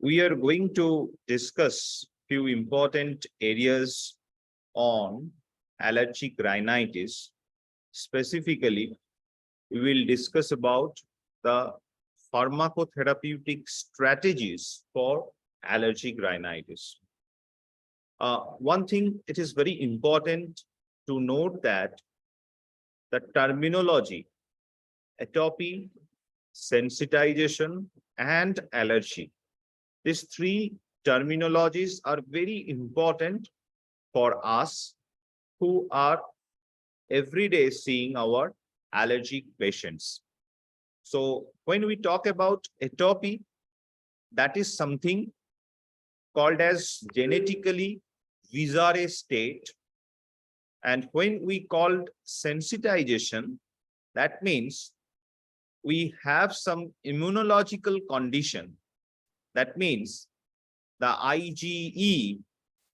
we are going to discuss few important areas on allergic rhinitis. Specifically, we will discuss about the pharmacotherapeutic strategies for allergic rhinitis. One thing, it is very important to note that the terminology, atopy, sensitization, and allergy, these three terminologies are very important for us who are every day seeing our allergic patients. So when we talk about atopy, that is something called as genetically bizarre state. And when we called sensitization, that means we have some immunological condition. That means the IgE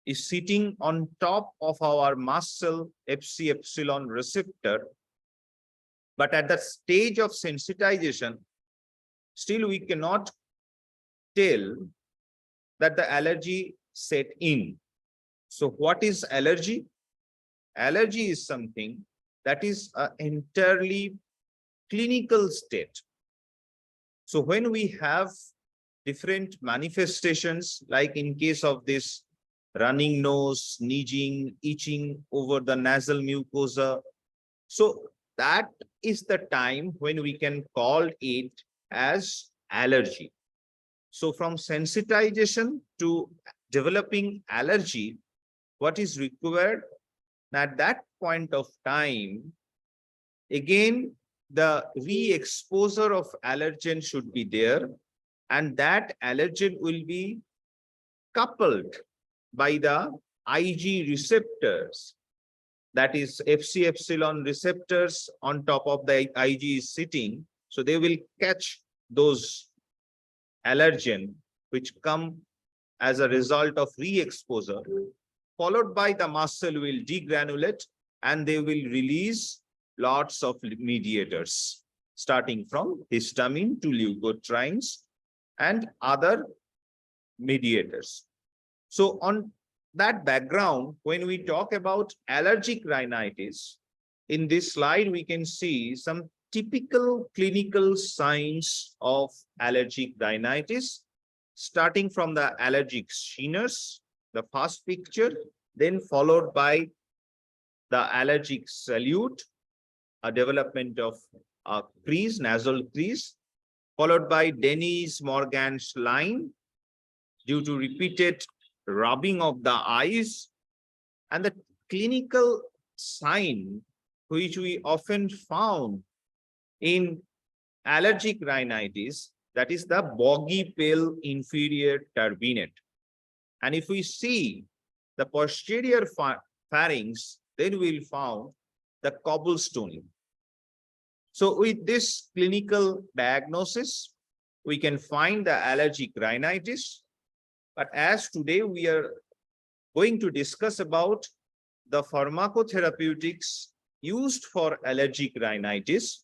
is sitting on top of our mast cell Fc epsilon receptor. But at the stage of sensitization, still we cannot tell that the allergy set in. So what is allergy? Allergy is something that is an entirely clinical state. So when we have different manifestations, like in case of this running nose, sneezing, itching over the nasal mucosa, so that is the time when we can call it as allergy. So from sensitization to developing allergy, what is required at that point of time, again, the re-exposure of allergen should be there, and that allergen will be coupled by the Ig receptors. That is Fc epsilon receptors on top of the Ig is sitting. So they will catch those allergen which come as a result of re-exposure, followed by the mast cell will degranulate and they will release lots of mediators, starting from histamine to leukotrienes and other mediators. So on that background, when we talk about allergic rhinitis, in this slide, we can see some typical clinical signs of allergic rhinitis, starting from the allergic sheeners, the first picture, then followed by the allergic salute, a development of a crease, nasal crease, followed by Denys-Morgan's line due to repeated rubbing of the eyes, and the clinical sign which we often found in allergic rhinitis, that is the boggy pale inferior turbinate. And if we see the posterior pharynx, then we'll find the cobblestone. So with this clinical diagnosis, we can find the allergic rhinitis. But as today we are going to discuss about the pharmacotherapeutics used for allergic rhinitis,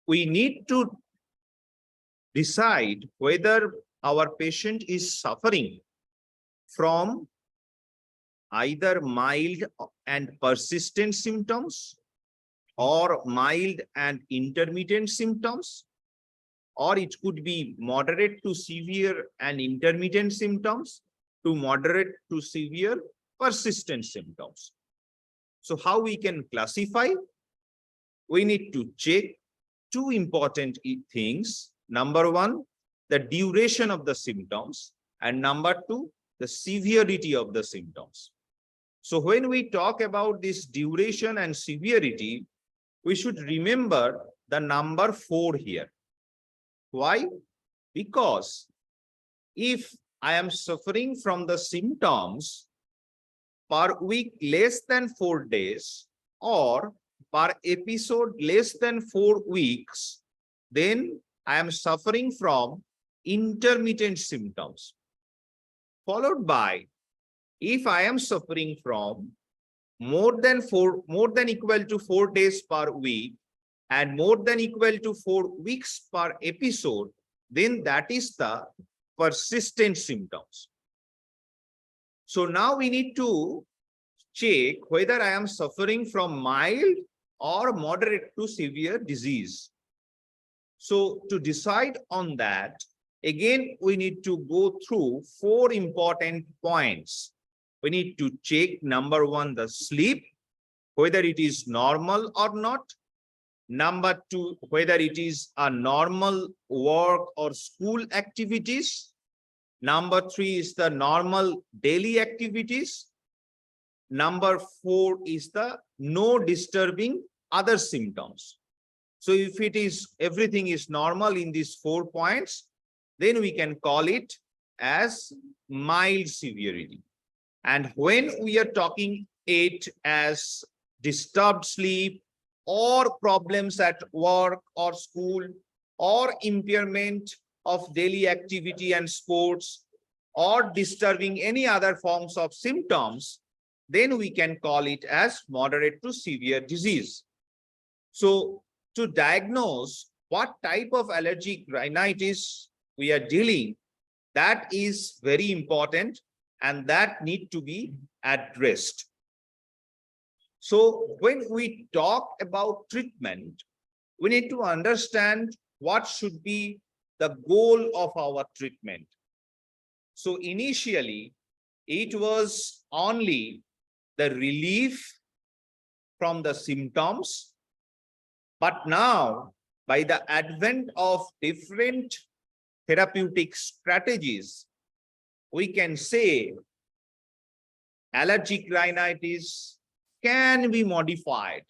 we need to decide whether our patient is suffering from either mild and persistent symptoms or mild and intermittent symptoms, or it could be moderate to severe and intermittent symptoms to moderate to severe persistent symptoms. So how we can classify? We need to check two important things. Number one, the duration of the symptoms, and number two, the severity of the symptoms. So when we talk about this duration and severity, we should remember the number 4 here. Why? Because if I am suffering from the symptoms per week less than 4 days or per episode less than 4 weeks, then I am suffering from intermittent symptoms. Followed by, if I am suffering from more than equal to 4 days per week and more than equal to 4 weeks per episode, then that is the persistent symptoms. So now we need to check whether I am suffering from mild or moderate to severe disease. So to decide on that, again, we need to go through 4 important points. We need to check, number 1, the sleep, whether it is normal or not. Number 2, whether it is a normal work or school activities. Number 3 is the normal daily activities. Number 4 is the no disturbing other symptoms. So if it is everything is normal in these 4 points, then we can call it as mild severity. And when we are talking it as disturbed sleep or problems at work or school or impairment of daily activity and sports or disturbing any other forms of symptoms, then we can call it as moderate to severe disease. So to diagnose what type of allergic rhinitis we are dealing, that is very important and that need to be addressed. So when we talk about treatment, we need to understand what should be the goal of our treatment. So initially, it was only the relief from the symptoms, but now by the advent of different therapeutic strategies, we can say allergic rhinitis can be modified.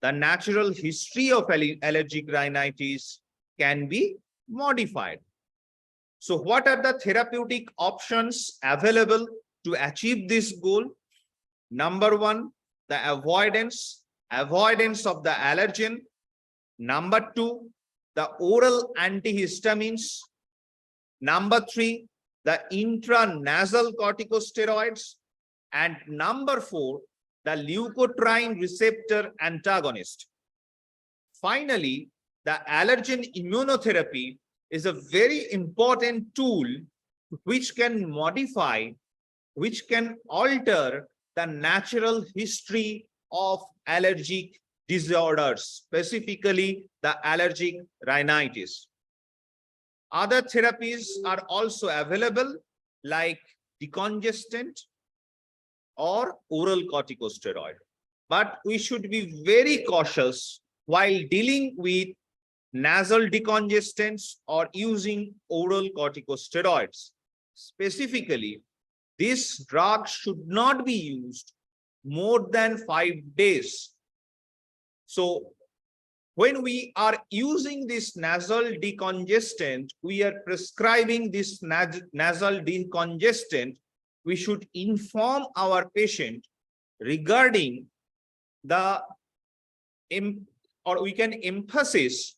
The natural history of allergic rhinitis can be modified. So what are the therapeutic options available to achieve this goal? Number 1, the avoidance of the allergen. Number 2, the oral antihistamines. Number 3, the intranasal corticosteroids. And number 4, the leukotriene receptor antagonist. Finally, the allergen immunotherapy is a very important tool which can modify, which can alter the natural history of allergic disorders, specifically the allergic rhinitis. Other therapies are also available like decongestant or oral corticosteroid. But we should be very cautious while dealing with nasal decongestants or using oral corticosteroids. Specifically, this drug should not be used more than 5 days. So when we are using this nasal decongestant, we are prescribing this nasal decongestant, we should inform our patient regarding the, or we can emphasize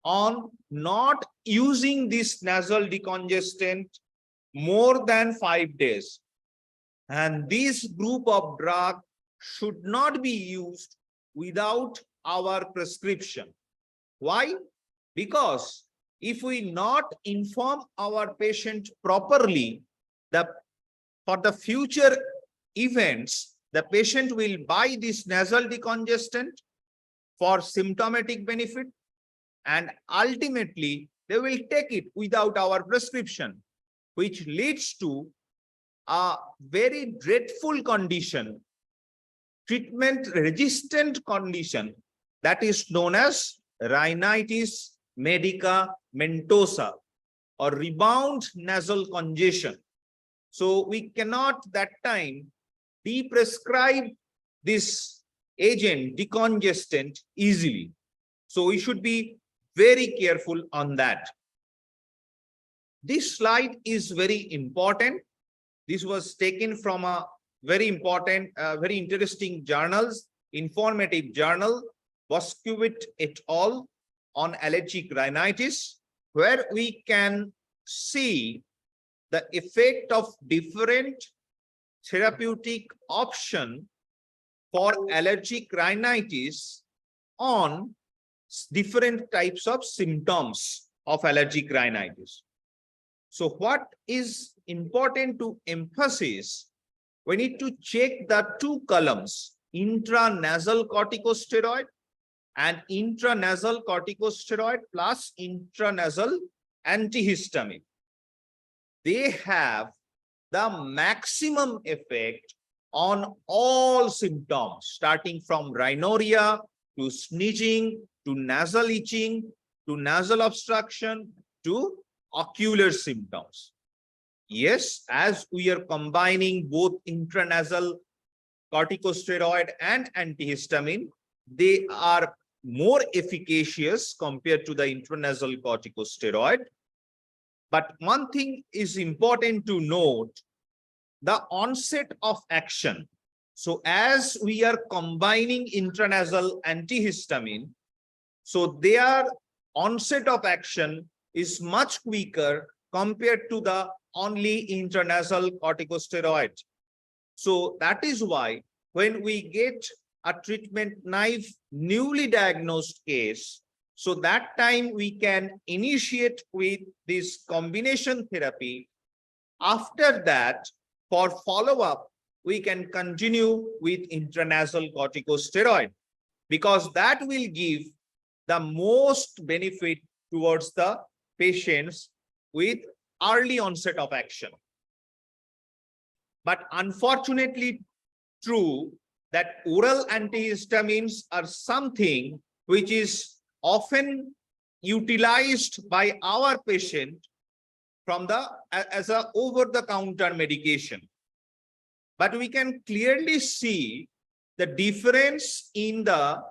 on not using this nasal decongestant more than 5 days. And this group of drug should not be used without our prescription. Why? Because if we not inform our patient properly, for the future events, the patient will buy this nasal decongestant for symptomatic benefit, and ultimately they will take it without our prescription, which leads to a very dreadful condition, treatment resistant condition, that is known as rhinitis medicamentosa or rebound nasal congestion. So we cannot that time de-prescribe this agent, decongestant, easily. So we should be very careful on that. This slide is very important. This was taken from a very important, very interesting journals, informative journal, Bosquet et al. On allergic rhinitis, where we can see the effect of different therapeutic option for allergic rhinitis on different types of symptoms of allergic rhinitis. So what is important to emphasize, we need to check the two columns, intranasal corticosteroid and intranasal corticosteroid plus intranasal antihistamine. They have the maximum effect on all symptoms, starting from rhinorrhea to sneezing, to nasal itching, to nasal obstruction, to ocular symptoms. Yes, as we are combining both intranasal corticosteroid and antihistamine, they are more efficacious compared to the intranasal corticosteroid. But one thing is important to note, the onset of action. So as we are combining intranasal antihistamine, so their onset of action is much quicker compared to the only intranasal corticosteroid. So that is why when we get a treatment naive newly diagnosed case, so that time we can initiate with this combination therapy. After that, for follow-up, we can continue with intranasal corticosteroid, because that will give the most benefit towards the patients with early onset of action. But unfortunately true that oral antihistamines are something which is often utilized by our patient from the as a over-the-counter medication. But we can clearly see the difference in the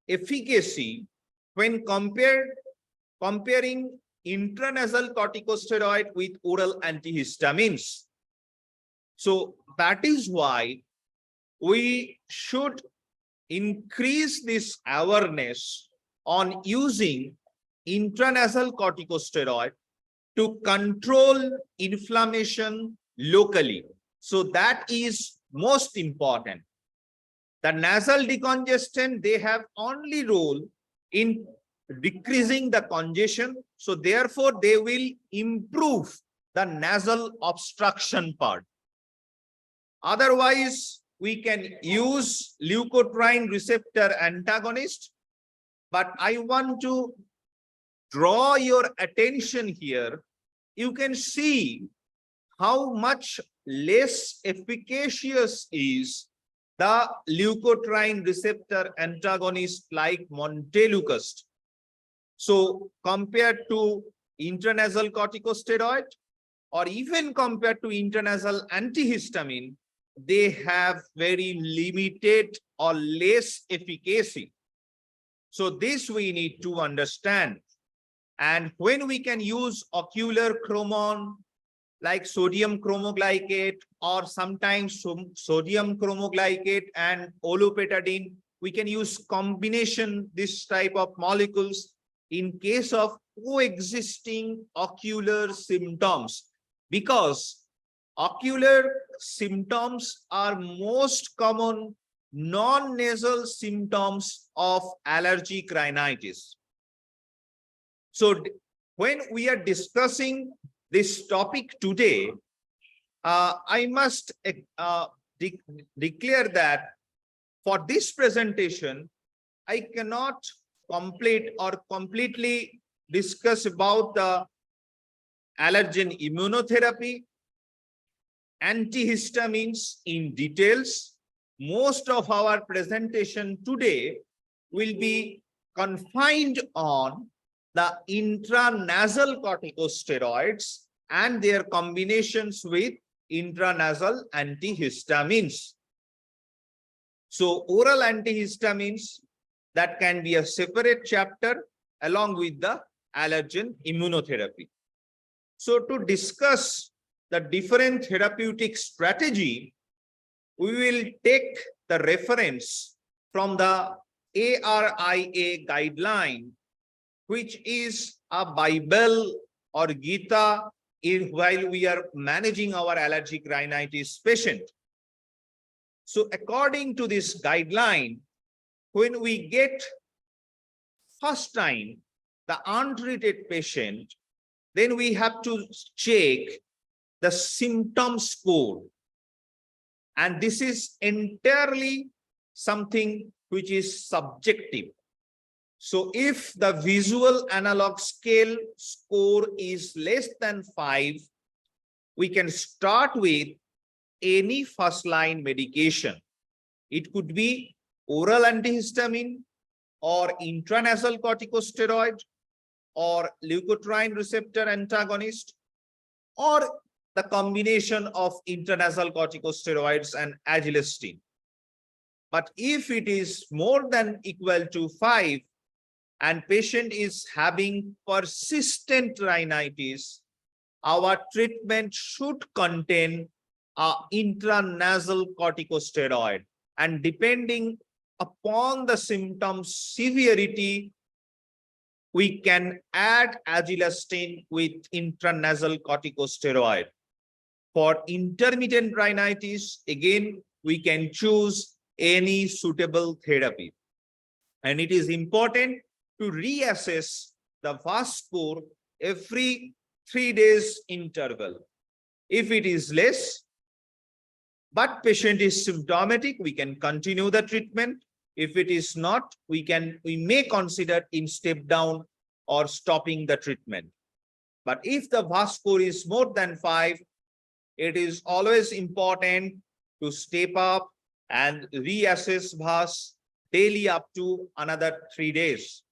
efficacy when comparing intranasal corticosteroid with oral antihistamines. So that is why we should increase this awareness on using intranasal corticosteroid to control inflammation locally. So that is most important. The nasal decongestant, they have only role in decreasing the congestion. So therefore, they will improve the nasal obstruction part. Otherwise, we can use leukotriene receptor antagonist. But I want to draw your attention here. You can see how much less efficacious is the leukotriene receptor antagonist like montelukast. So compared to intranasal corticosteroid or even compared to intranasal antihistamine, they have very limited or less efficacy. So this we need to understand. And when we can use ocular chromon like sodium chromoglycate or sometimes sodium chromoglycate and olopatadine, we can use combination this type of molecules in case of coexisting ocular symptoms, because ocular symptoms are most common non-nasal symptoms of allergic rhinitis. So when we are discussing this topic today, I must declare that for this presentation, I cannot complete or completely discuss about the allergen immunotherapy, antihistamines in details. Most of our presentation today will be confined on the intranasal corticosteroids and their combinations with intranasal antihistamines. So oral antihistamines, that can be a separate chapter along with the allergen immunotherapy. So to discuss the different therapeutic strategy, we will take the reference from the ARIA guideline, which is a Bible or Gita while we are managing our allergic rhinitis patient. So according to this guideline, when we get first time the untreated patient, then we have to check the symptom score. And this is entirely something which is subjective. So if the visual analog scale score is less than 5, we can start with any first line medication. It could be oral antihistamine or intranasal corticosteroid or leukotriene receptor antagonist, or the combination of intranasal corticosteroids and Azelastine. But if it is more than equal to 5 and patient is having persistent rhinitis, our treatment should contain an intranasal corticosteroid, and depending upon the symptom severity, we can add Azelastine with intranasal corticosteroid. For intermittent rhinitis, again, we can choose any suitable therapy. And it is important to reassess the VAS score every 3 days interval. If it is less, but patient is symptomatic, we can continue the treatment. If it is not, we may consider in step down or stopping the treatment. But if the VAS score is more than 5, it is always important to step up and reassess VAS daily up to another 3 days.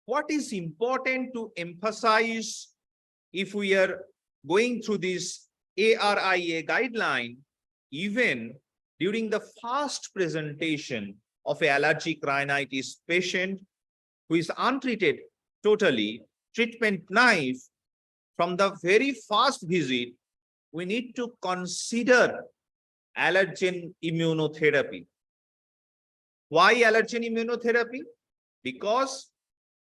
What is important to emphasize if we are going through this ARIA guideline, even during the first presentation of an allergic rhinitis patient who is untreated totally, treatment naive, from the very first visit, we need to consider allergen immunotherapy. Why allergen immunotherapy? Because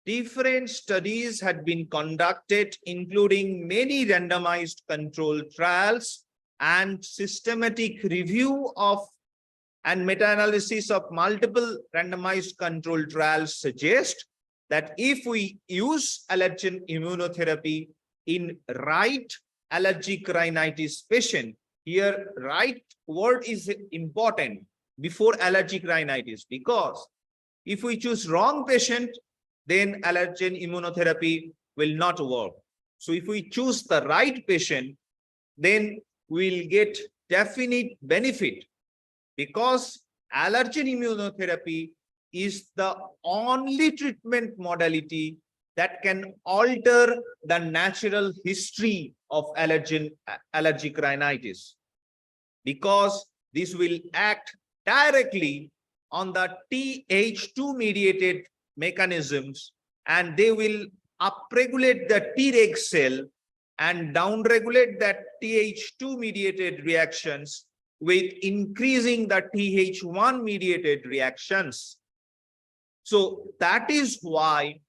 different studies had been conducted, including many randomized controlled trials and systematic review of and meta-analysis of multiple randomized controlled trials suggest that if we use allergen immunotherapy in right allergic rhinitis patient, here right word is important before allergic rhinitis, because if we choose wrong patient, then allergen immunotherapy will not work. So if we choose the right patient, then we'll get definite benefit, because allergen immunotherapy is the only treatment modality that can alter the natural history of allergic rhinitis, because this will act directly on the Th2 mediated mechanisms, and they will upregulate the Treg cell and downregulate that Th2 mediated reactions with increasing the Th1 mediated reactions. So that is why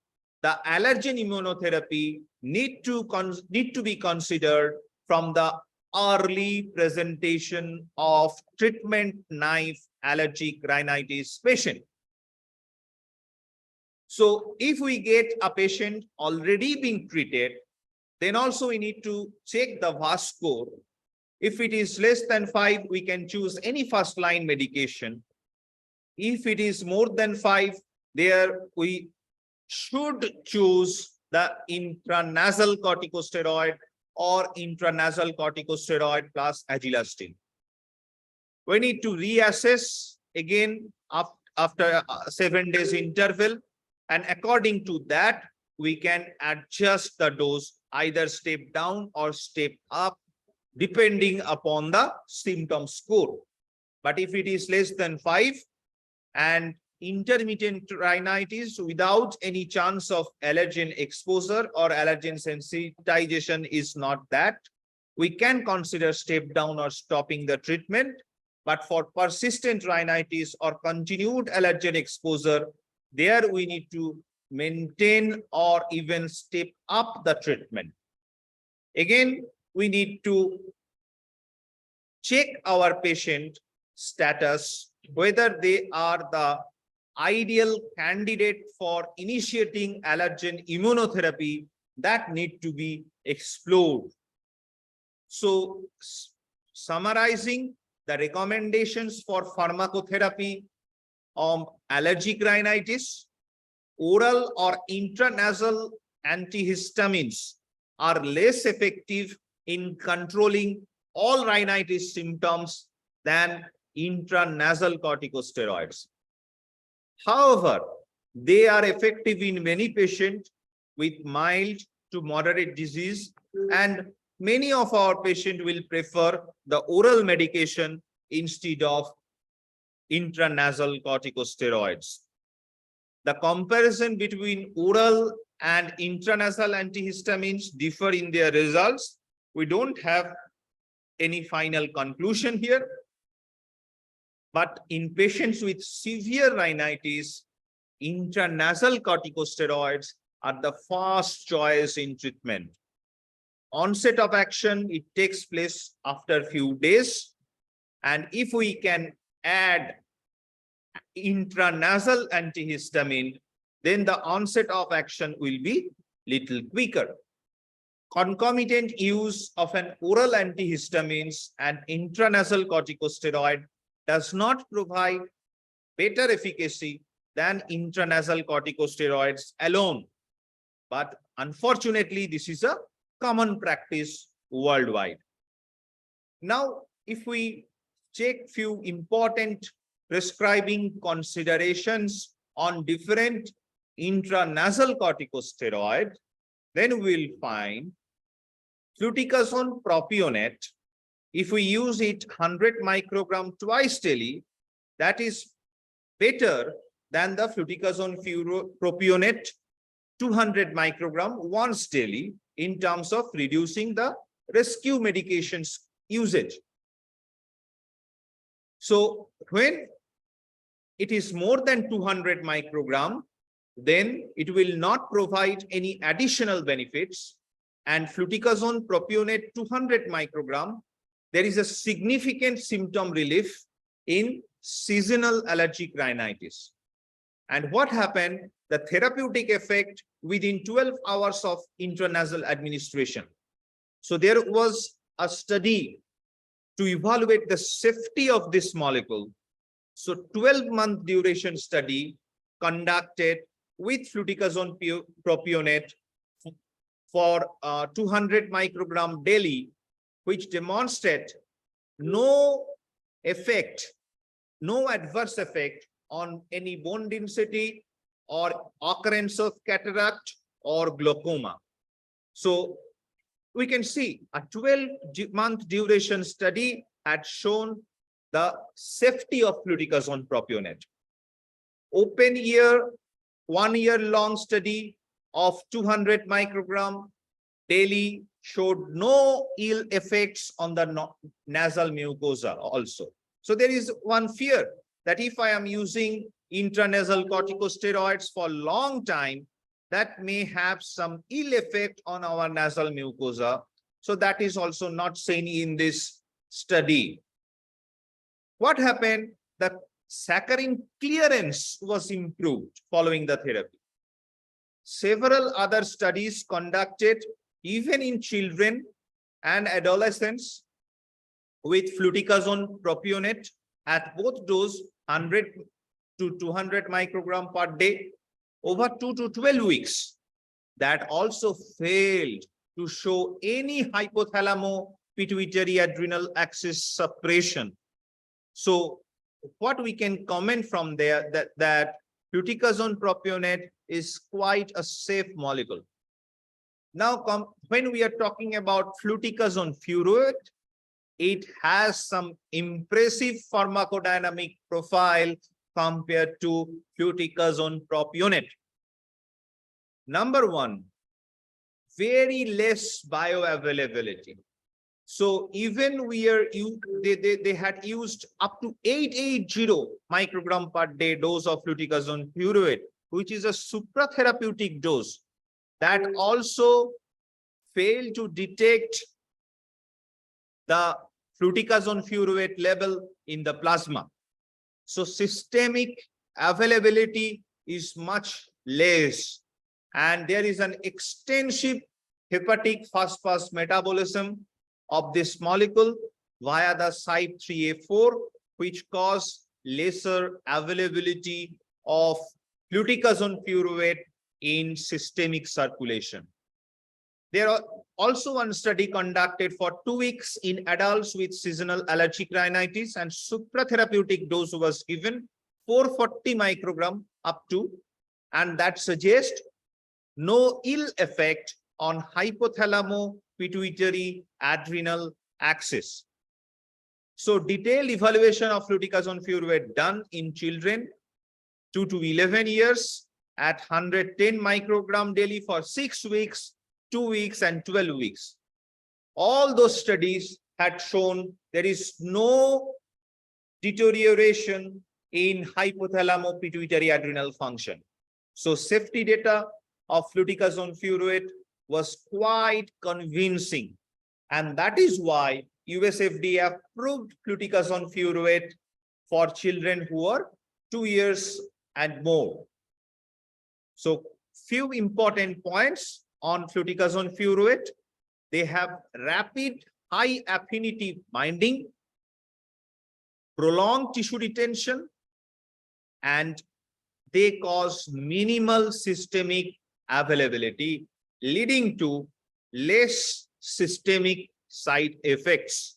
the allergen immunotherapy need to be considered from the early presentation of treatment naive allergic rhinitis patient. So if we get a patient already being treated, then also we need to check the VAS score. If it is less than 5, we can choose any first line medication. If it is more than 5, there we should choose the intranasal corticosteroid or intranasal corticosteroid plus Azelastine. We need to reassess again after 7 days interval, and according to that, we can adjust the dose, either step down or step up, depending upon the symptom score. But if it is less than 5 and intermittent rhinitis without any chance of allergen exposure or allergen sensitization is not that, we can consider step down or stopping the treatment. But for persistent rhinitis or continued allergen exposure, there we need to maintain or even step up the treatment. Again, we need to check our patient status, whether they are the ideal candidate for initiating allergen immunotherapy that need to be explored. So, summarizing the recommendations for pharmacotherapy of allergic rhinitis, oral or intranasal antihistamines are less effective in controlling all rhinitis symptoms than intranasal corticosteroids. However, they are effective in many patients with mild to moderate disease, and many of our patients will prefer the oral medication instead of intranasal corticosteroids. The comparison between oral and intranasal antihistamines differ in their results. We don't have any final conclusion here. But in patients with severe rhinitis, intranasal corticosteroids are the first choice in treatment. Onset of action, it takes place after a few days. And if we can add intranasal antihistamine, then the onset of action will be little quicker. Concomitant use of an oral antihistamines and intranasal corticosteroid does not provide better efficacy than intranasal corticosteroids alone. But unfortunately, this is a common practice worldwide. Now, if we check few important prescribing considerations on different intranasal corticosteroid, then we'll find Fluticasone propionate. If we use it 100 microgram twice daily, that is better than the Fluticasone propionate 200 microgram once daily in terms of reducing the rescue medications usage. So when it is more than 200 microgram, then it will not provide any additional benefits. And Fluticasone propionate 200 microgram, there is a significant symptom relief in seasonal allergic rhinitis. And what happened? The therapeutic effect within 12 hours of intranasal administration. So there was a study to evaluate the safety of this molecule. So 12-month duration study conducted with Fluticasone propionate for 200 microgram daily, which demonstrate no effect, no adverse effect on any bone density or occurrence of cataract or glaucoma. So we can see a 12-month duration study had shown the safety of Fluticasone propionate. Open year, 1 year long study of 200 microgram daily showed no ill effects on the nasal mucosa also. So there is one fear that if I am using intranasal corticosteroids for a long time, that may have some ill effect on our nasal mucosa. So that is also not seen in this study. What happened? The saccharine clearance was improved following the therapy. Several other studies conducted even in children and adolescents with Fluticasone propionate at both dose 100 to 200 microgram per day over 2 to 12 weeks, that also failed to show any hypothalamo-pituitary adrenal axis suppression. So what we can comment from there that Fluticasone propionate is quite a safe molecule. Now, when we are talking about Fluticasone furoate, it has some impressive pharmacodynamic profile compared to Fluticasone propionate. Number one, very less bioavailability. So even they had used up to 880 microgram per day dose of Fluticasone furoate, which is a supratherapeutic dose, that also failed to detect the Fluticasone furoate level in the plasma. So systemic availability is much less. and there is an extensive hepatic fast metabolism of this molecule via the CYP3A4, which cause lesser availability of fluticasone furoate in systemic circulation. There are also one study conducted for 2 weeks in adults with seasonal allergic rhinitis, and supratherapeutic dose was given 440 microgram up to, and that suggests no ill effect on hypothalamo-pituitary adrenal axis. So detailed evaluation of fluticasone furoate done in children 2 to 11 years at 110 microgram daily for 6 weeks, 2 weeks, and 12 weeks. All those studies had shown there is no deterioration in hypothalamo-pituitary adrenal function. So safety data of fluticasone furoate was quite convincing, and that is why US FDA approved fluticasone furoate for children who are 2 years and more. So few important points on fluticasone furoate: they have rapid high affinity binding, prolonged tissue retention, and they cause minimal systemic availability, leading to less systemic side effects.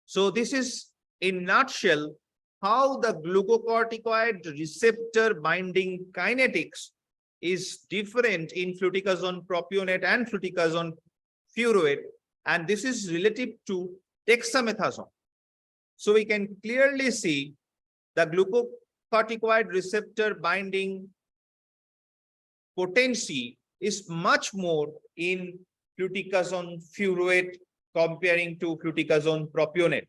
So this is in nutshell how the glucocorticoid receptor binding kinetics is different in fluticasone propionate and fluticasone furoate, and this is relative to dexamethasone. So we can clearly see the glucocorticoid receptor binding potency is much more in fluticasone furoate comparing to fluticasone propionate,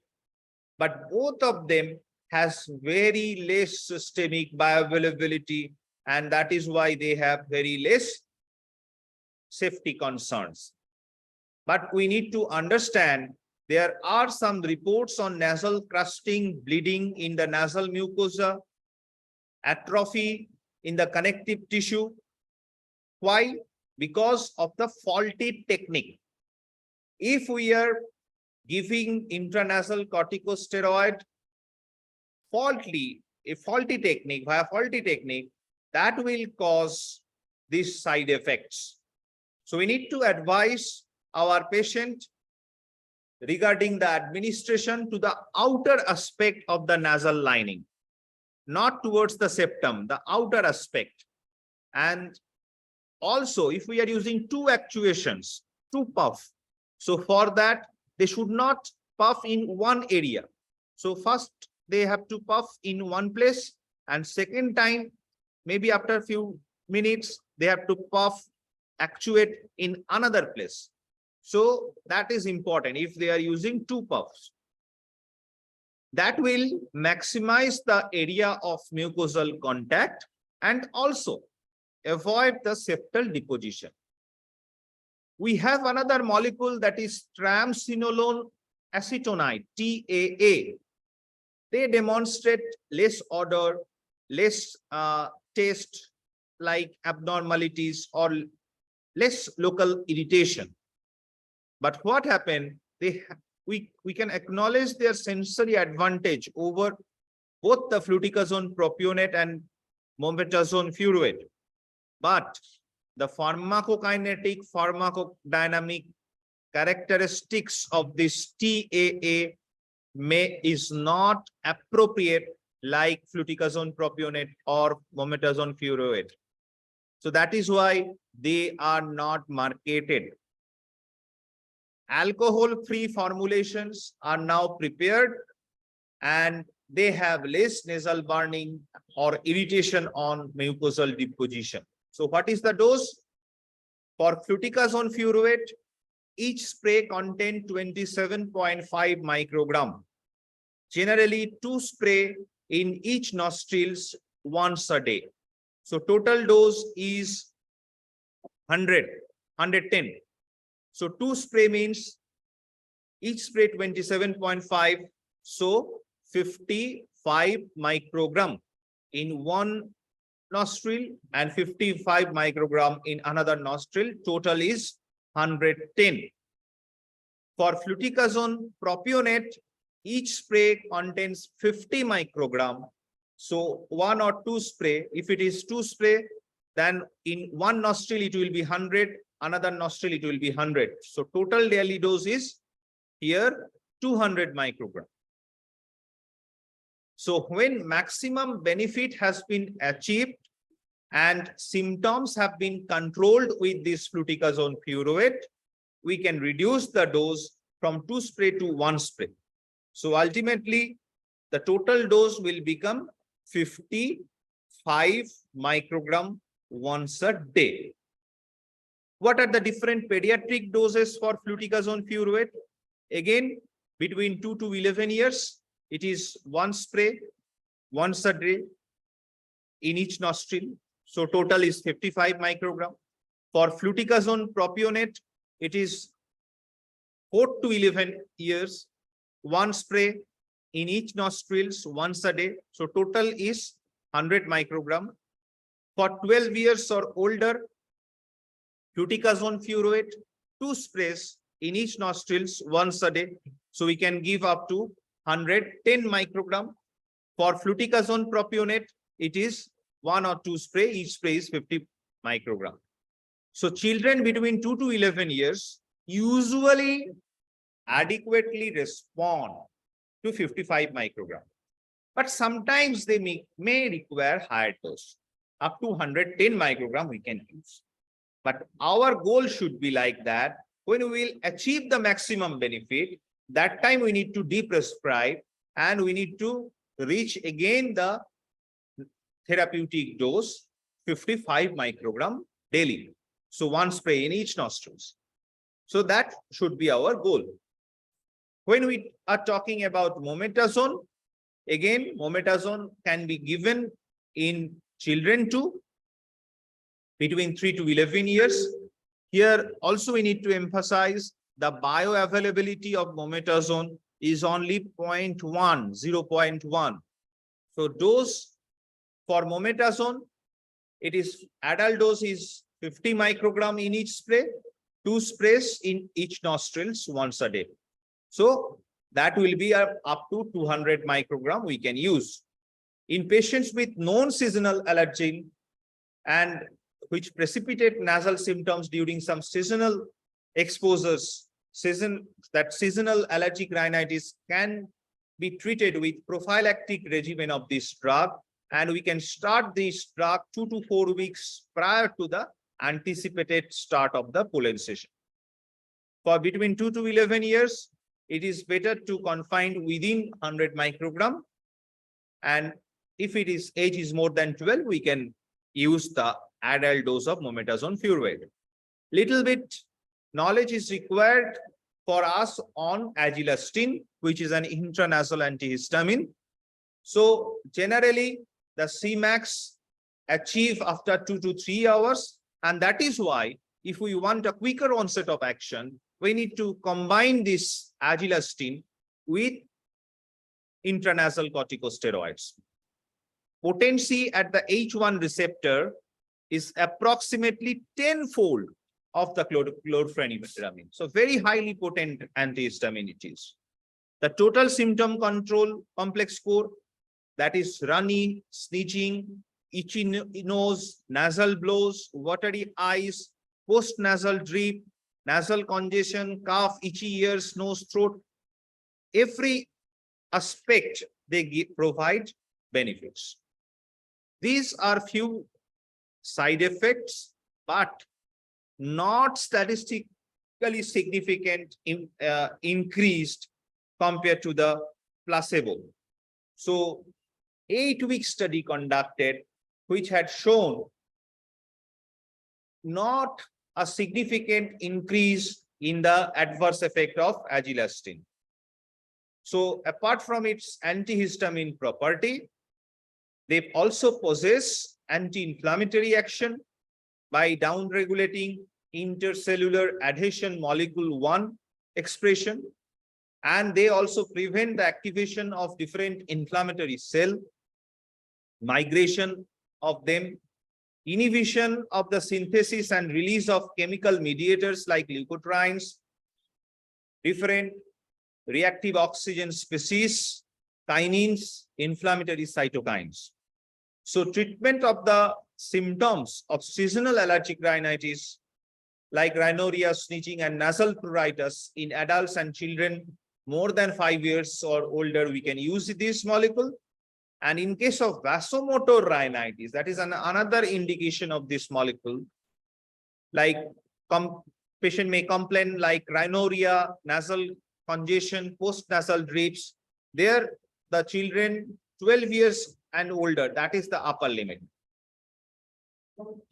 but both of them has very less systemic bioavailability, and that is why they have very less safety concerns. But we need to understand there are some reports on nasal crusting, bleeding in the nasal mucosa, atrophy in the connective tissue. Why? Because of the faulty technique. If we are giving intranasal corticosteroid a faulty technique, that will cause these side effects. So we need to advise our patient regarding the administration to the outer aspect of the nasal lining, not towards the septum, the outer aspect. And also, if we are using two actuations, two puff, so for that, they should not puff in one area. So first, they have to puff in one place, and second time, maybe after a few minutes, they have to puff, actuate in another place. So that is important if they are using two puffs. That will maximize the area of mucosal contact and also avoid the septal deposition. We have another molecule that is triamcinolone acetonide, TAA. They demonstrate less odor, less taste like abnormalities or less local irritation. But what happened? We can acknowledge their sensory advantage over both the fluticasone propionate and mometasone furoate. But the pharmacokinetic, pharmacodynamic characteristics of this TAA is not appropriate like fluticasone propionate or mometasone furoate. So that is why they are not marketed. Alcohol-free formulations are now prepared and they have less nasal burning or irritation on mucosal deposition. So what is the dose? For fluticasone furoate, each spray contains 27.5 microgram. Generally, 2 spray in each nostrils once a day. So total dose is 110. So 2 spray means each spray 27.5. So 55 microgram in 1 nostril and 55 microgram in another nostril. Total is 110. For fluticasone propionate, each spray contains 50 microgram. So 1 or 2 spray, if it is 2 spray, then in one nostril it will be 100, another nostril it will be 100. So total daily dose is here 200 microgram. So when maximum benefit has been achieved and symptoms have been controlled with this fluticasone furoate, we can reduce the dose from 2 spray to 1 spray. So ultimately, the total dose will become 55 microgram once a day. What are the different pediatric doses for fluticasone furoate? Again, between 2 to 11 years, it is 1 spray once a day in each nostril. So total is 55 microgram. For fluticasone propionate, it is 4 to 11 years, 1 spray in each nostrils once a day. So total is 100 microgram. For 12 years or older, fluticasone furoate, 2 sprays in each nostrils once a day. So we can give up to 110 microgram. For fluticasone propionate, it is 1 or 2 spray. Each spray is 50 microgram. So children between 2 to 11 years usually adequately respond to 55 microgram. But sometimes they may require higher dose. Up to 110 microgram we can use. But our goal should be like that. When we will achieve the maximum benefit, that time we need to deprescribe and we need to reach again the therapeutic dose 55 microgram daily. So 1 spray in each nostrils. So that should be our goal. When we are talking about mometasone, again, mometasone can be given in children too, between 3 to 11 years. Here also we need to emphasize the bioavailability of mometasone is only 0.1. So dose for mometasone, it is adult dose is 50 microgram in each spray, 2 sprays in each nostrils once a day. So that will be up to 200 microgram we can use. In patients with known seasonal allergy and which precipitate nasal symptoms during some seasonal exposures, seasonal allergic rhinitis can be treated with prophylactic regimen of this drug, and we can start this drug 2 to 4 weeks prior to the anticipated start of the pollen session. For between 2 to 11 years, it is better to confine within 100 microgram. And if it is age is more than 12, we can use the adult dose of mometasone furoate. Little bit knowledge is required for us on Azelastine, which is an intranasal antihistamine. So generally, the Cmax achieve after 2 to 3 hours. And that is why if we want a quicker onset of action, we need to combine this Azelastine with intranasal corticosteroids. Potency at the H1 receptor is approximately 10-fold of the chlorpheniramine. So very highly potent antihistamine it is. The total symptom control complex score, that is runny, sneezing, itchy nose, nasal blows, watery eyes, post-nasal drip, nasal congestion, cough, itchy ears, nose, throat. Every aspect they provide benefits. These are few side effects, but not statistically significant increased compared to the placebo. So 8-week study conducted, which had shown not a significant increase in the adverse effect of Azelastine. So apart from its antihistamine property, they also possess anti-inflammatory action by downregulating intercellular adhesion molecule 1 expression, and they also prevent the activation of different inflammatory cell, migration of them inhibition of the synthesis and release of chemical mediators like leukotrienes, different reactive oxygen species, kinins, inflammatory cytokines. So treatment of the symptoms of seasonal allergic rhinitis like rhinorrhea, sneezing, and nasal pruritus in adults and children more than 5 years or older, we can use this molecule. And in case of vasomotor rhinitis, that is another indication of this molecule, like patient may complain like rhinorrhea, nasal congestion, post-nasal drips. There, the children 12 years and older, that is the upper limit.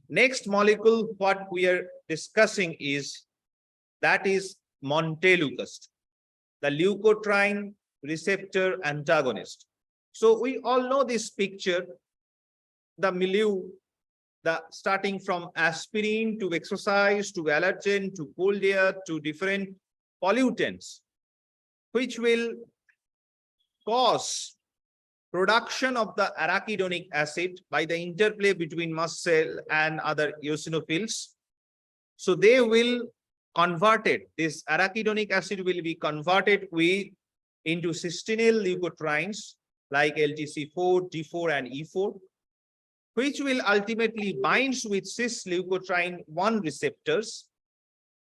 Next molecule, what we are discussing is montelukast, the leukotriene receptor antagonist. So we all know this picture, the milieu, starting from aspirin to exercise to allergen to cold air to different pollutants, which will cause production of the arachidonic acid by the interplay between mast cell and other eosinophils. So they will convert it. This arachidonic acid will be converted into cysteine leukotrienes like LTC4, T4, and E4, which will ultimately bind with cis leukotriene 1 receptors,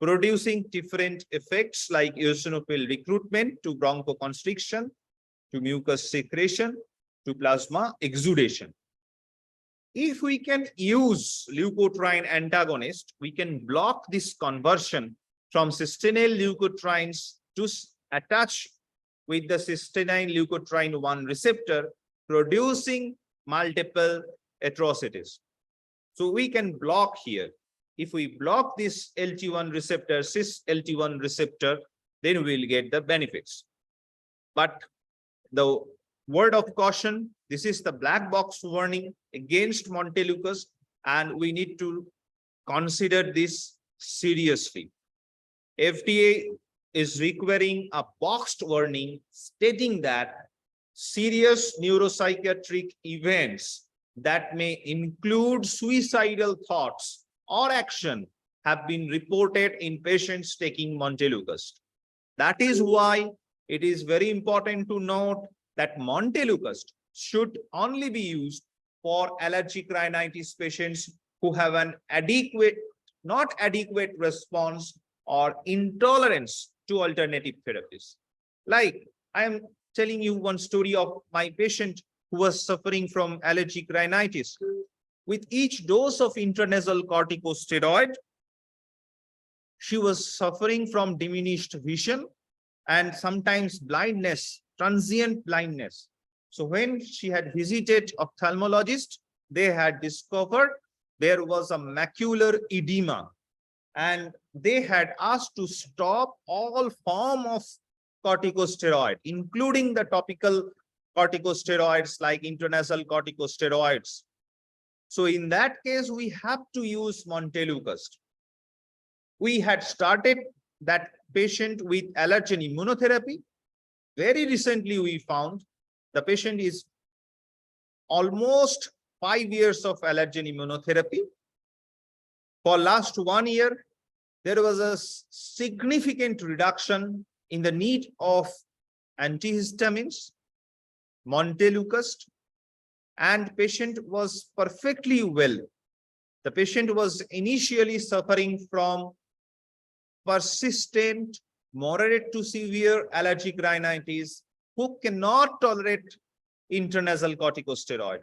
producing different effects like eosinophil recruitment to bronchoconstriction, to mucus secretion, to plasma exudation. If we can use leukotriene antagonist, we can block this conversion from cysteine leukotrienes to attach with the cysteine leukotriene 1 receptor, producing multiple atrocities. So we can block here. If we block this LT1 receptor, cis LT1 receptor, then we'll get the benefits. But the word of caution, this is the black box warning against montelukast, and we need to consider this seriously. FDA is requiring a boxed warning stating that serious neuropsychiatric events that may include suicidal thoughts or action have been reported in patients taking montelukast. That is why it is very important to note that montelukast should only be used for allergic rhinitis patients who have an not adequate response or intolerance to alternative therapies. Like I am telling you one story of my patient who was suffering from allergic rhinitis. With each dose of intranasal corticosteroid, she was suffering from diminished vision and sometimes blindness, transient blindness. So when she had visited ophthalmologist, they had discovered there was a macular edema, and they had asked to stop all form of corticosteroid, including the topical corticosteroids like intranasal corticosteroids. So in that case, we have to use montelukast. We had started that patient with allergen immunotherapy. Very recently, we found the patient is almost 5 years of allergen immunotherapy. For last 1 year, there was a significant reduction in the need of antihistamines, montelukast, and patient was perfectly well. The patient was initially suffering from persistent, moderate to severe allergic rhinitis who cannot tolerate intranasal corticosteroid.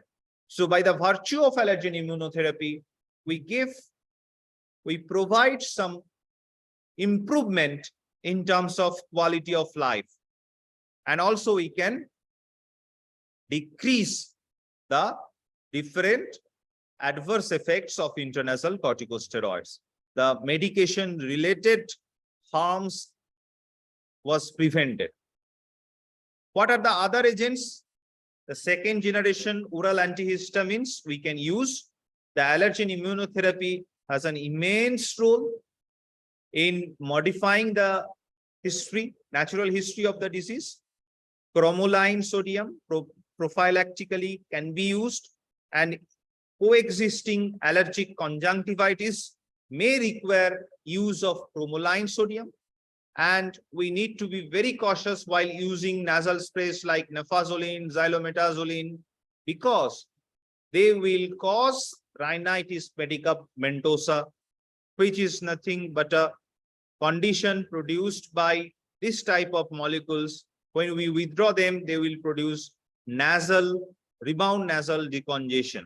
So by the virtue of allergen immunotherapy, we provide some improvement in terms of quality of life. And also we can decrease the different adverse effects of intranasal corticosteroids. The medication related harms was prevented. What are the other agents? The second generation oral antihistamines we can use. The allergen immunotherapy has an immense role in modifying the natural history of the disease. Cromolyn sodium prophylactically can be used, and coexisting allergic conjunctivitis may require use of cromolyn sodium. And we need to be very cautious while using nasal sprays like nefazolin, xylometazoline, because they will cause rhinitis medicamentosa, which is nothing but a condition produced by this type of molecules. When we withdraw them, they will produce rebound nasal decongestion.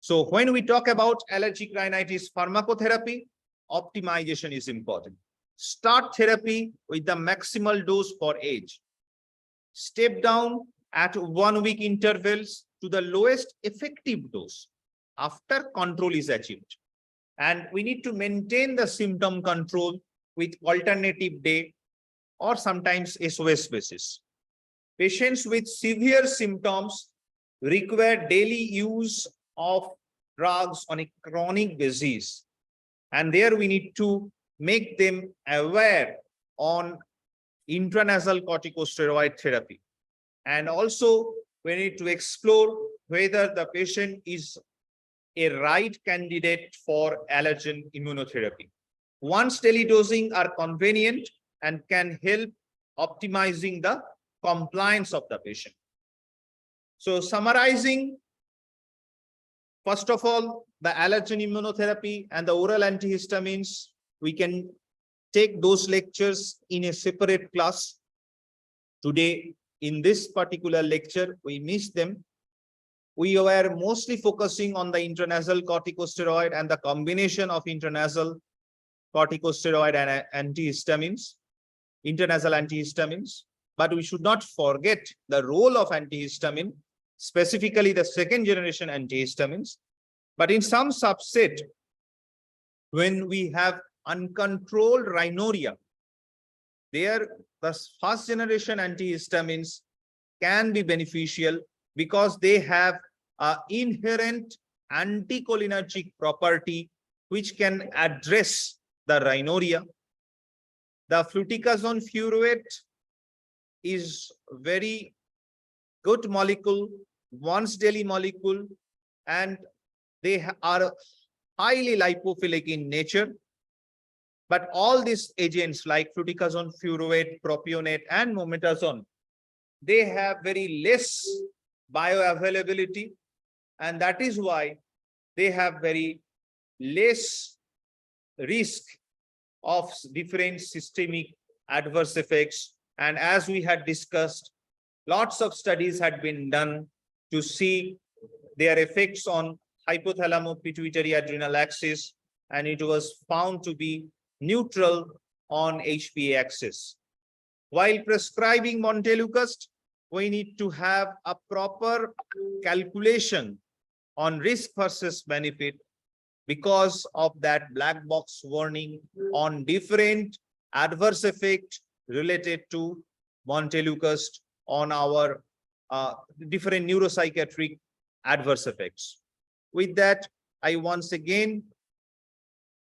So when we talk about allergic rhinitis pharmacotherapy, optimization is important. Start therapy with the maximal dose for age. Step down at 1 week intervals to the lowest effective dose after control is achieved. And we need to maintain the symptom control with alternative day or sometimes SOS basis. Patients with severe symptoms require daily use of drugs on a chronic basis. And there we need to make them aware on intranasal corticosteroid therapy. And also we need to explore whether the patient is a right candidate for allergen immunotherapy. Once daily dosing are convenient and can help optimizing the compliance of the patient. So summarizing, first of all, the allergen immunotherapy and the oral antihistamines, we can take those lectures in a separate class. Today, in this particular lecture, we missed them. We were mostly focusing on the intranasal corticosteroid and the combination of intranasal corticosteroid and antihistamines, intranasal antihistamines. But we should not forget the role of antihistamine, specifically the second generation antihistamines. But in some subset, when we have uncontrolled rhinorrhea, there the first generation antihistamines can be beneficial because they have an inherent anticholinergic property which can address the rhinorrhea. The Fluticasone Furoate is very good molecule, once daily molecule, and they are highly lipophilic in nature. But all these agents like Fluticasone, Furoate, propionate, and Mometasone, they have very less bioavailability, and that is why they have very less risk of different systemic adverse effects. And as we had discussed, lots of studies had been done to see their effects on hypothalamo-pituitary adrenal axis, and it was found to be neutral on HPA axis. While prescribing montelukast, we need to have a proper calculation on risk versus benefit because of that black box warning on different adverse effect related to montelukast on our different neuropsychiatric adverse effects. With that, I once again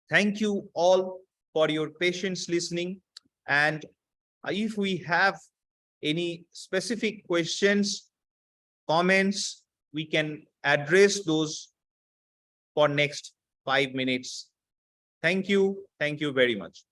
thank you all for your patience listening. And if we have any specific questions, comments, we can address those for next 5 minutes. Thank you. Thank you very much.